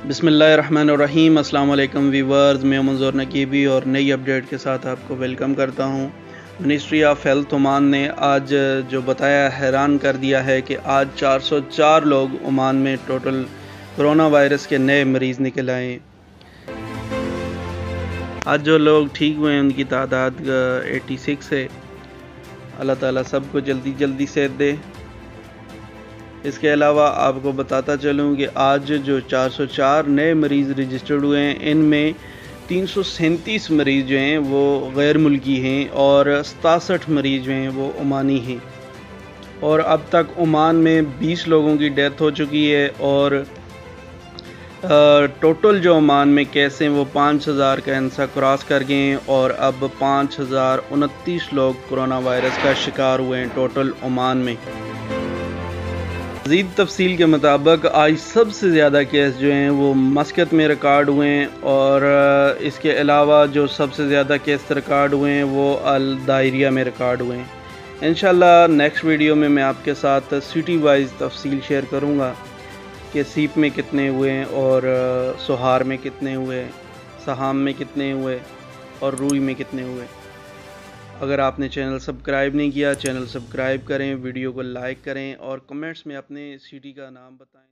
बिस्मिल्लाहिर्रहमानिर्रहीम। अस्सलाम वालेकुम व्यूवर्स, मैं मंजूर नकीबी और नई अपडेट के साथ आपको वेलकम करता हूं। मिनिस्ट्री ऑफ हेल्थ ओमान ने आज जो बताया हैरान कर दिया है कि आज 404 लोग ओमान में टोटल कोरोना वायरस के नए मरीज़ निकल आए। आज जो लोग ठीक हुए हैं उनकी तादाद 86 है। अल्लाह ताला सबको जल्दी सेहत दे। इसके अलावा आपको बताता चलूँ कि आज जो 404 नए मरीज़ रजिस्टर्ड हुए हैं, इनमें 337 मरीज़ जो हैं वो गैर मुल्की हैं और 67 मरीज़ जो हैं वो ओमानी हैं। और अब तक ओमान में 20 लोगों की डेथ हो चुकी है और टोटल जो ओमान में केस हैं वो 5000 का हिस्सा क्रॉस कर गए हैं और अब 5029 लोग कोरोना वायरस का शिकार हुए हैं टोटल ओमान में। मज़ीद तफसील के मुताबिक आज सबसे ज़्यादा केस जो हैं वो मस्कत में रिकॉर्ड हुए हैं और इसके अलावा जो सबसे ज़्यादा केस रिकॉर्ड हुए हैं वो अल दायरिया में रिकॉर्ड हुए हैं। इंशाल्लाह नेक्स्ट वीडियो में मैं आपके साथ सिटी वाइज तफसील शेयर करूँगा कि सीप में कितने हुए हैं और सोहार में कितने हुए, सहाम में कितने हुए और रूई में कितने हुए। अगर आपने चैनल सब्सक्राइब नहीं किया, चैनल सब्सक्राइब करें, वीडियो को लाइक करें और कमेंट्स में अपने सिटी का नाम बताएं।